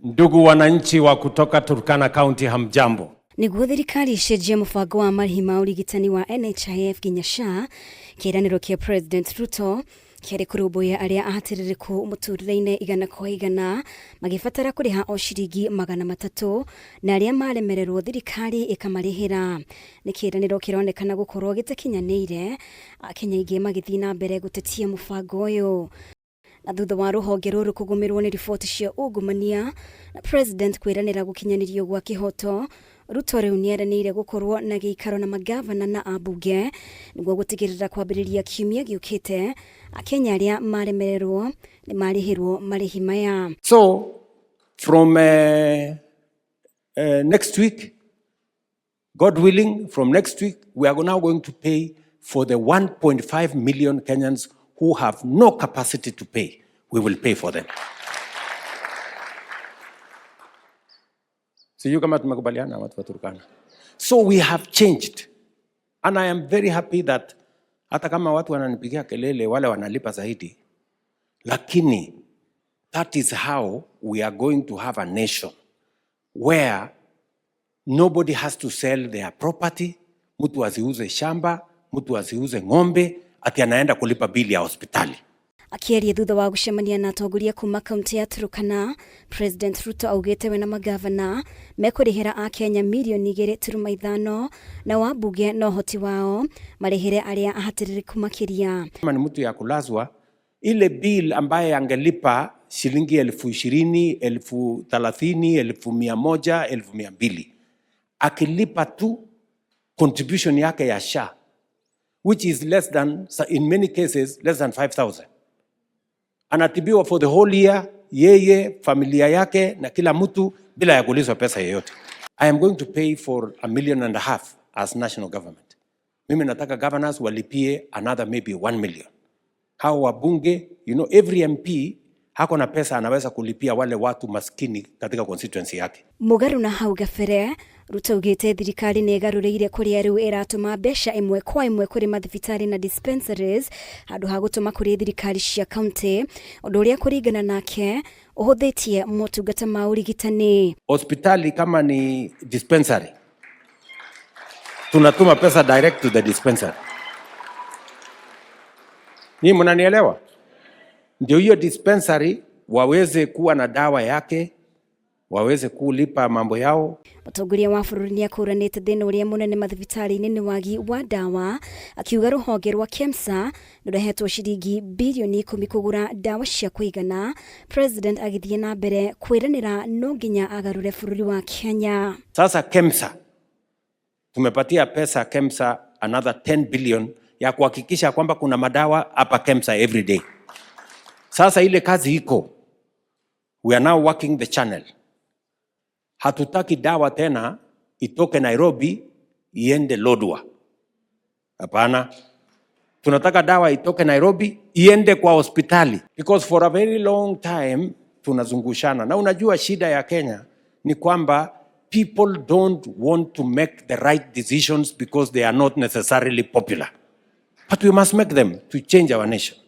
Ndugu wananchi wa kutoka Turkana County, hamjambo. Niguo thirikari icenjie mubango wa marihi ma urigitani wa NHIF nginya SHA, kiraniro kia President Ruto kiari kurubuya aria ahatiririku muturire-ini igana kwa igana magibatara kuriha o ciringi 300 na aria maremererwo thirikari ikamarihira. Ni kiraniro kironekana gukorwo gitakinyanire, Akenya ingi magithii na mbere gutetia mubango uyu. Na thutha wa ruhonge ruru kugumirwo ni riboti cia ungumania na President kwiranira gukinyanirio gwa kihoto, Ruto riu nieranire gukorwo na giikaro na magavana na ambunge niguo gutigirira kwambiriria kiumia giukite Akenya aria maremererwo ni marihirwo marihi maya. So from next week, God willing, from next week we are now going to pay for the 1.5 million Kenyans who have no capacity to pay. We will pay for them. Sijui kama tumekubaliana watu wa Turkana. So we have changed. And I am very happy that hata kama watu wananipigia kelele wale wanalipa zaidi, lakini that is how we are going to have a nation where nobody has to sell their property. Mtu asiuze shamba, mtu asiuze ng'ombe, ati anaenda kulipa bili ya hospitali. Akiaria thutha wa gucemania na atongoria kuma kaunti ya Turkana, President Ruto augite we na magavana mekurihira Akenya milioni 2.5 na wambunge no hoti wao marihire aria ahatiririku makiria. Kama ni mtu ya kulazwa, ile bill ambaye angelipa shilingi 20,000, 30,000, 100,000, 200,000, akilipa tu contribution yake ya SHA, which is less than, in many cases, less than 5,000. Anatibiwa for the whole year, yeye, familia yake na kila mtu bila ya kulizwa pesa yoyote. I am going to pay for 1.5 million as national government. Mimi nataka governors walipie another maybe 1 million. Hao wabunge, you know, every MP hako na pesa anaweza kulipia wale watu maskini katika constituency yake. Mugaru na hau gabere, Ruto ugite thirikari ni igaruriire kuria riu iratuma mbeca imwe kwa imwe kuri mathibitari na dispensaries handu ha gutuma kuri thirikari cia county, undu uria kuringana nake uhuthitie motungata ma urigitani. Hospitali kama ni dispensary, tunatuma pesa direct to the dispensary. Ni mnanielewa? Ndio hiyo dispensary waweze kuwa na dawa yake, waweze kulipa mambo yao. Mutongoria wa bururi ni akuranite thina uria munene mathibitari-ini ni wagi wa dawa, akiuga ruhonge rwa KEMSA nurahetwo ciringi bilioni 10 kugura dawa cia kuigana. President agithie na mbere kwiranira no nginya agarure bururi wa Kenya. Sasa KEMSA tumepatia pesa KEMSA another 10 billion ya kuhakikisha kwamba kuna madawa hapa KEMSA every day. Sasa ile kazi iko. We are now working the channel. Hatutaki dawa tena itoke Nairobi iende Lodwar. Hapana. Tunataka dawa itoke Nairobi iende kwa hospitali. Because for a very long time tunazungushana. Na unajua shida ya Kenya ni kwamba people don't want to make the right decisions because they are not necessarily popular. But we must make them to change our nation.